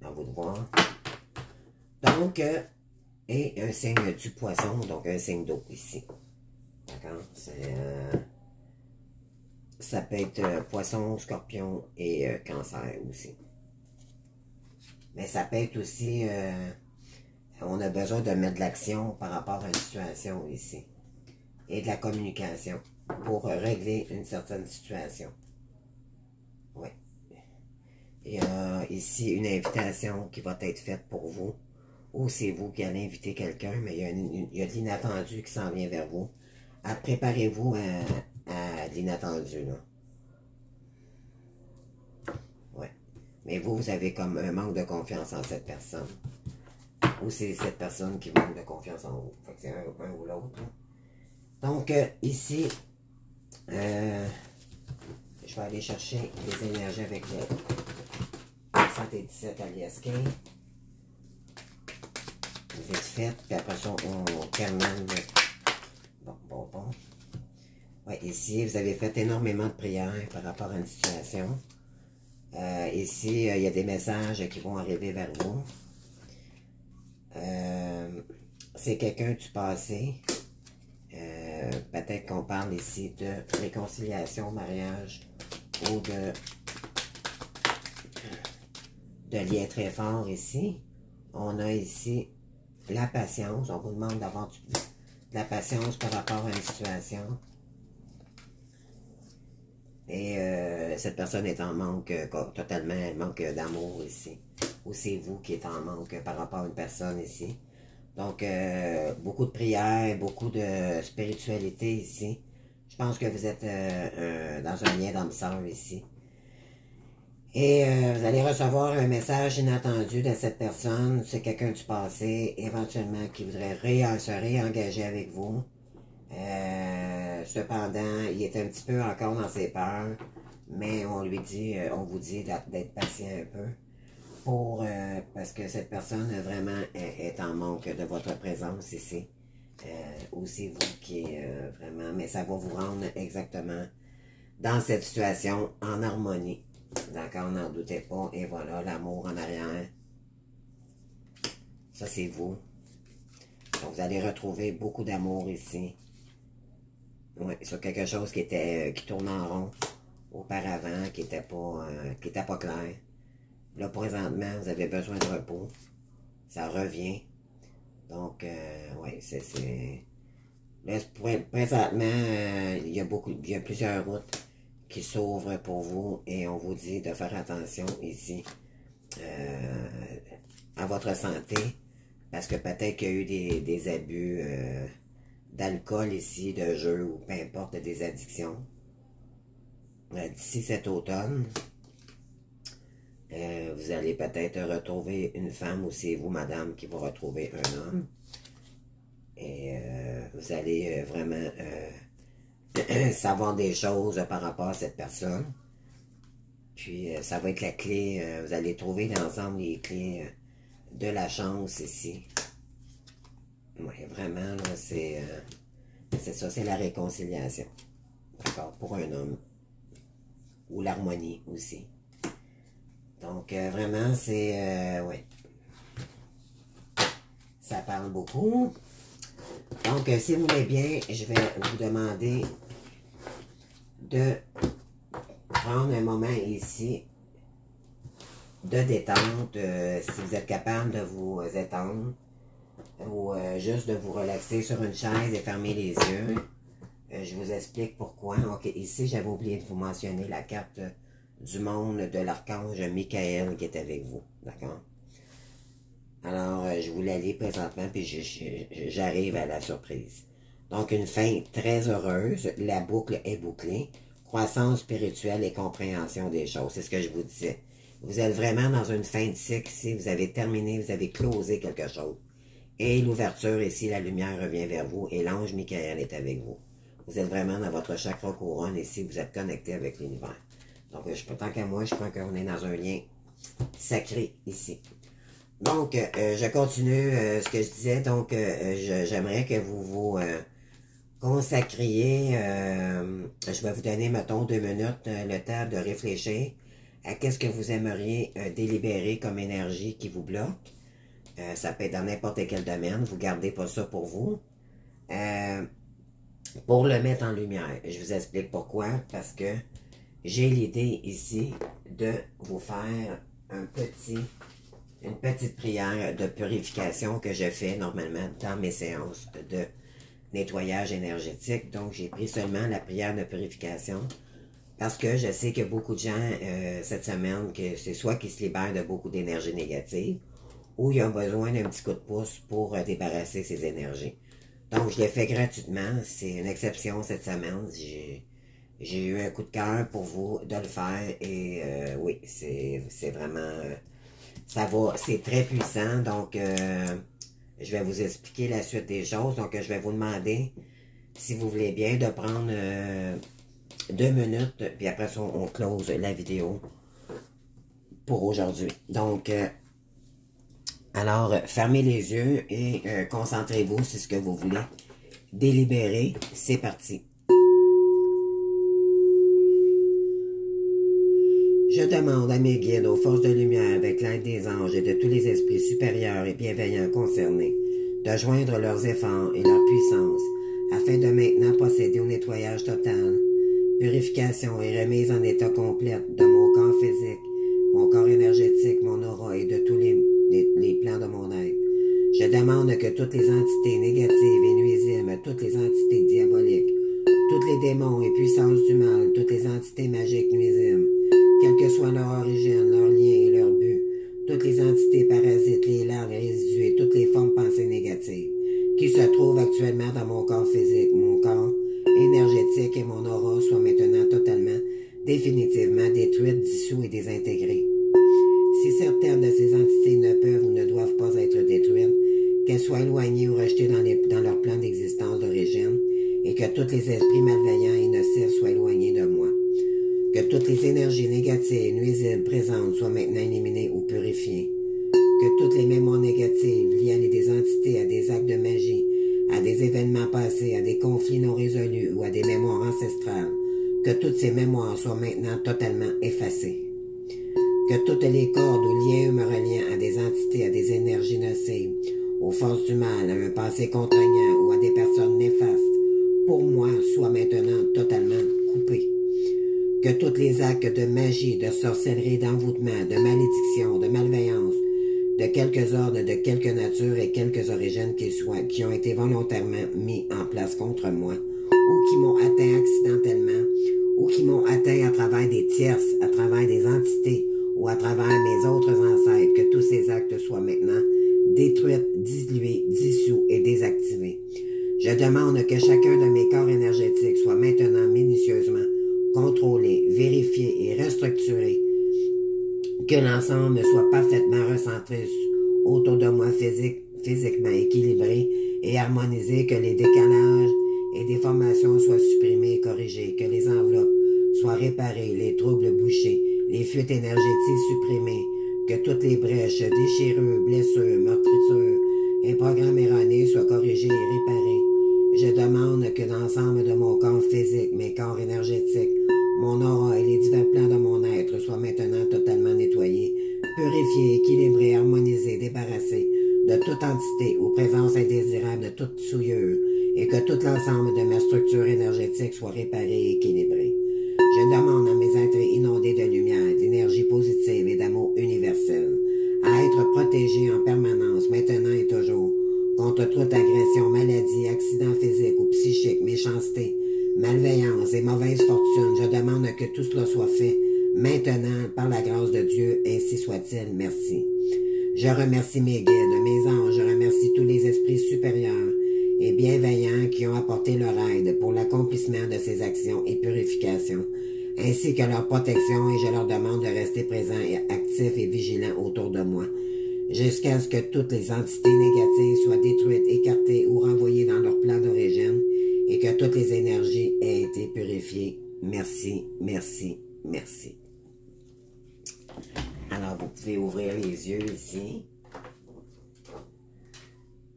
à vous de voir. Donc, et un signe du Poisson, donc un signe d'eau ici. D'accord? Ça peut être Poisson, Scorpion et Cancer aussi. Mais ça peut être aussi... on a besoin de mettre de l'action par rapport à une situation ici. Et de la communication pour régler une certaine situation. Oui. Il y a ici une invitation qui va être faite pour vous. Ou c'est vous qui allez inviter quelqu'un, mais il y a de l'inattendu qui s'en vient vers vous. Préparez-vous à l'inattendu, là. Ouais. Mais vous avez comme un manque de confiance en cette personne. Ou c'est cette personne qui manque de confiance en vous. Fait que c'est un ou l'autre. Donc, ici, je vais aller chercher les énergies avec le 117 Alias King. Vite fait, puis après ça, on termine. Bon. Ouais, ici, vous avez fait énormément de prières par rapport à une situation. Ici, il y a des messages qui vont arriver vers vous. C'est quelqu'un du passé. Peut-être qu'on parle ici de réconciliation, mariage ou de liens très forts ici. On a ici la patience. On vous demande d'avoir de la patience par rapport à une situation. Et cette personne est en manque totalement, elle manque d'amour ici. Ou c'est vous qui êtes en manque par rapport à une personne ici. Donc, beaucoup de prières, beaucoup de spiritualité ici. Je pense que vous êtes dans un lien d'âme sœur ici. Et vous allez recevoir un message inattendu de cette personne. C'est quelqu'un du passé, éventuellement, qui voudrait se réengager avec vous. Cependant, il est un petit peu encore dans ses peurs. Mais on lui dit, on vous dit d'être patient un peu. parce que cette personne vraiment est en manque de votre présence ici. Ou c'est vous qui vraiment, mais ça va vous rendre exactement dans cette situation en harmonie. D'accord, n'en doutez pas. Et voilà, l'amour en arrière. Ça, c'est vous. Donc, vous allez retrouver beaucoup d'amour ici. Oui, sur quelque chose qui tourne en rond auparavant, qui n'était pas clair. Là, présentement, vous avez besoin de repos. Ça revient. Donc, oui, là, présentement, il y a plusieurs routes qui s'ouvrent pour vous et on vous dit de faire attention ici à votre santé parce que peut-être qu'il y a eu des abus d'alcool ici, de jeu ou peu importe, des addictions. D'ici cet automne, vous allez peut-être retrouver une femme ou c'est vous, madame, qui va retrouver un homme. Et vous allez vraiment savoir des choses par rapport à cette personne. Puis ça va être la clé, vous allez trouver ensemble les clés de la chance ici. Oui, vraiment, là, c'est ça, c'est la réconciliation. D'accord, pour un homme. Ou l'harmonie aussi. Donc, vraiment, c'est... oui. Ça parle beaucoup. Donc, si vous voulez bien, je vais vous demander de prendre un moment ici de détente, si vous êtes capable de vous étendre ou juste de vous relaxer sur une chaise et fermer les yeux. Je vous explique pourquoi. Ok, ici, j'avais oublié de vous mentionner la carte du monde de l'archange Michael qui est avec vous. D'accord? Alors, je vous la lis présentement, puis j'arrive à la surprise. Donc, une fin très heureuse. La boucle est bouclée. Croissance spirituelle et compréhension des choses. C'est ce que je vous disais. Vous êtes vraiment dans une fin de cycle ici. Vous avez terminé, vous avez closé quelque chose. Et l'ouverture ici, la lumière revient vers vous et l'ange Michael est avec vous. Vous êtes vraiment dans votre chakra couronne ici. Vous êtes connecté avec l'univers. Donc, tant qu'à moi, je crois qu'on est dans un lien sacré ici. Donc, je continue ce que je disais. Donc, j'aimerais que vous vous consacriez. Je vais vous donner, mettons, 2 minutes, le temps de réfléchir à qu'est-ce que vous aimeriez délibérer comme énergie qui vous bloque. Ça peut être dans n'importe quel domaine. Vous ne gardez pas ça pour vous. Pour le mettre en lumière. Je vous explique pourquoi. Parce que j'ai l'idée ici de vous faire une petite prière de purification que je fais normalement dans mes séances de nettoyage énergétique. Donc, j'ai pris seulement la prière de purification parce que je sais que beaucoup de gens, cette semaine, que c'est soit qu'ils se libèrent de beaucoup d'énergie négative ou ils ont besoin d'un petit coup de pouce pour débarrasser ces énergies. Donc, je l'ai fait gratuitement. C'est une exception cette semaine. J'ai eu un coup de cœur pour vous de le faire et oui, c'est vraiment... ça va, c'est très puissant. Donc, je vais vous expliquer la suite des choses. Donc, je vais vous demander, si vous voulez bien, de prendre 2 minutes. Puis après ça, on close la vidéo pour aujourd'hui. Donc, alors, fermez les yeux et concentrez-vous sur ce que vous voulez délibérer. C'est parti. Je demande à mes guides, aux forces de lumière, avec l'aide des anges et de tous les esprits supérieurs et bienveillants concernés, de joindre leurs efforts et leur puissance, afin de maintenant procéder au nettoyage total, purification et remise en état complète de mon corps physique, mon corps énergétique, mon aura et de tous les plans de mon être. Je demande que toutes les entités négatives et nuisibles, toutes les entités diaboliques, tous les démons et puissances du mal, toutes les entités magiques nuisibles, quelle que soit leur origine, leur lien et leur but, toutes les entités parasites, les larves, les résidus et toutes les formes pensées négatives qui se trouvent actuellement dans mon corps physique, mon corps énergétique et mon aura soient maintenant totalement, définitivement détruites, dissous et désintégrées. Si certaines de ces entités ne peuvent ou ne doivent pas être détruites, qu'elles soient éloignées ou rejetées dans leur plan d'existence d'origine, et que tous les esprits malveillants et nocifs soient éloignés de moi. Que toutes les énergies négatives, nuisibles, présentes soient maintenant éliminées ou purifiées. Que toutes les mémoires négatives liées à des entités, à des actes de magie, à des événements passés, à des conflits non résolus ou à des mémoires ancestrales, que toutes ces mémoires soient maintenant totalement effacées. Que toutes les cordes ou liens me reliant à des entités, à des énergies nocives, aux forces du mal, à un passé contraignant ou à des personnes néfastes, pour moi, soient maintenant totalement coupés. Que tous les actes de magie, de sorcellerie, d'envoûtement, de malédiction, de malveillance, de quelques ordres, de quelque nature et quelques origines qu'ils soient, qui ont été volontairement mis en place contre moi, ou qui m'ont atteint accidentellement, ou qui m'ont atteint à travers des tierces, à travers des entités, ou à travers mes autres ancêtres, que tous ces actes soient maintenant détruits, dilués, dissous et désactivés. Je demande que chacun de mes corps énergétiques soit maintenant minutieusement contrôlé, vérifié et restructuré, que l'ensemble soit parfaitement recentré autour de moi physiquement équilibré et harmonisé, que les décalages et déformations soient supprimés et corrigés, que les enveloppes soient réparées, les troubles bouchés, les fuites énergétiques supprimées, que toutes les brèches, déchirures, blessures, meurtrissures et programmes erronés soient corrigés et réparés. Je demande que l'ensemble de mon corps physique, mes corps énergétiques, mon aura et les divers plans de mon être soient maintenant totalement nettoyés, purifiés, équilibrés, harmonisés, débarrassés de toute entité ou présence indésirable de toute souillure, et que tout l'ensemble de ma structure énergétique soit réparé et équilibré. Je demande à mes êtres inondés de lumière, d'énergie positive et d'amour universel à être protégés en permanence, maintenant et toujours, contre toute agression, maladie, accident physique ou psychique, méchanceté, malveillance et mauvaise fortune. Je demande que tout cela soit fait maintenant par la grâce de Dieu, ainsi soit-il. Merci. Je remercie mes guides, mes anges, je remercie tous les esprits supérieurs et bienveillants qui ont apporté leur aide pour l'accomplissement de ces actions et purifications, ainsi que leur protection, et je leur demande de rester présents et actifs et vigilants autour de moi, jusqu'à ce que toutes les entités négatives soient détruites, écartées ou renvoyées dans leur plan d'origine, et que toutes les énergies aient été purifiées. Merci, merci, merci. Alors, vous pouvez ouvrir les yeux ici.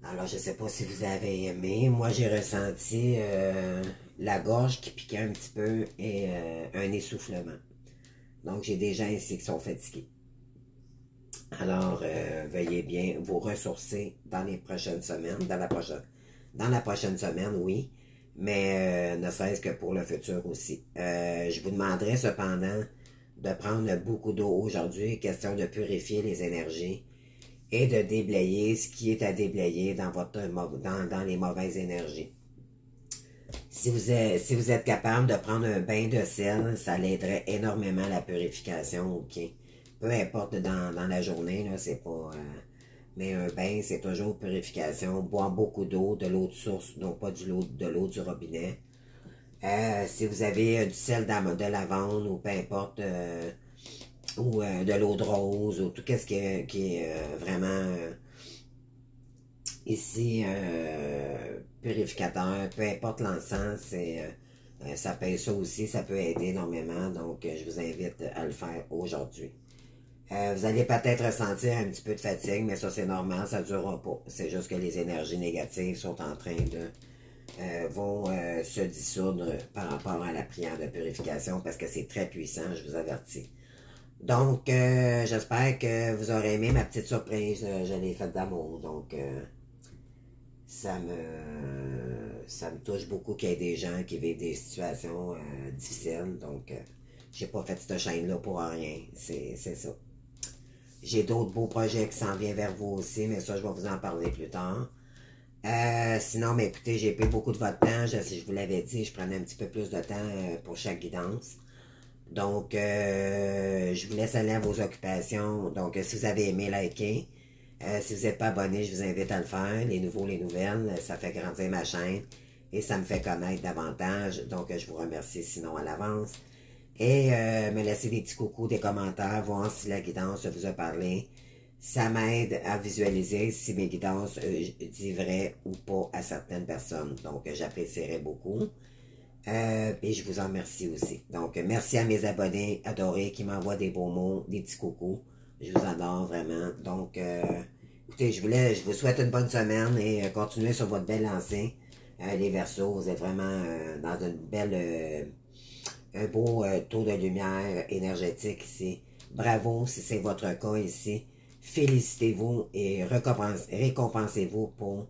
Alors, je ne sais pas si vous avez aimé. Moi, j'ai ressenti la gorge qui piquait un petit peu et un essoufflement. Donc, j'ai des gens ici qui sont fatigués. Alors, veuillez bien vous ressourcer dans les prochaines semaines. Dans la prochaine semaine, oui. Mais ne serait-ce que pour le futur aussi. Je vous demanderai cependant de prendre beaucoup d'eau aujourd'hui, question de purifier les énergies et de déblayer ce qui est à déblayer dans les mauvaises énergies. Si vous êtes capable de prendre un bain de sel, ça l'aiderait énormément à la purification, ok? Peu importe dans la journée, là, c'est pas... mais un bain, c'est toujours purification. Boire beaucoup d'eau, de l'eau de source, donc pas de l'eau du robinet. Si vous avez du sel de lavande ou peu importe, ou de l'eau de rose, ou tout ce qui est vraiment ici purificateur, peu importe l'encens, ça peut ça aussi, ça peut aider énormément, donc je vous invite à le faire aujourd'hui. Vous allez peut-être ressentir un petit peu de fatigue, mais ça c'est normal, ça ne durera pas. C'est juste que les énergies négatives sont en train de vont se dissoudre par rapport à la prière de purification parce que c'est très puissant, je vous avertis. Donc, j'espère que vous aurez aimé ma petite surprise. Je l'ai faite d'amour, donc ça me touche beaucoup qu'il y ait des gens qui vivent des situations difficiles. Donc, j'ai pas fait cette chaîne-là pour rien, c'est ça. J'ai d'autres beaux projets qui s'en viennent vers vous aussi, mais ça, je vais vous en parler plus tard. Sinon, mais écoutez, j'ai pris beaucoup de votre temps. Je vous l'avais dit, je prenais un petit peu plus de temps pour chaque guidance. Donc, je vous laisse aller à vos occupations. Donc, si vous avez aimé, likez. Si vous n'êtes pas abonné, je vous invite à le faire. Les nouveaux, les nouvelles, ça fait grandir ma chaîne et ça me fait connaître davantage. Donc, je vous remercie sinon à l'avance. Et me laisser des petits coucous, des commentaires, voir si la guidance vous a parlé. Ça m'aide à visualiser si mes guidances disent vrai ou pas à certaines personnes. Donc, j'apprécierais beaucoup. Et je vous en remercie aussi. Donc, merci à mes abonnés adorés qui m'envoient des beaux mots, des petits coucous. Je vous adore vraiment. Donc, écoutez, je vous souhaite une bonne semaine et continuez sur votre belle lancée. Les Verseaux, vous êtes vraiment dans une belle, un beau taux de lumière énergétique ici. Bravo si c'est votre cas ici. Félicitez-vous et récompensez-vous pour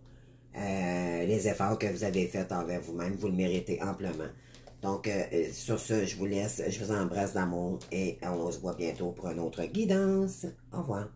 les efforts que vous avez faits envers vous-même. Vous le méritez amplement. Donc, sur ce, je vous laisse. Je vous embrasse d'amour et on se voit bientôt pour une autre guidance. Au revoir.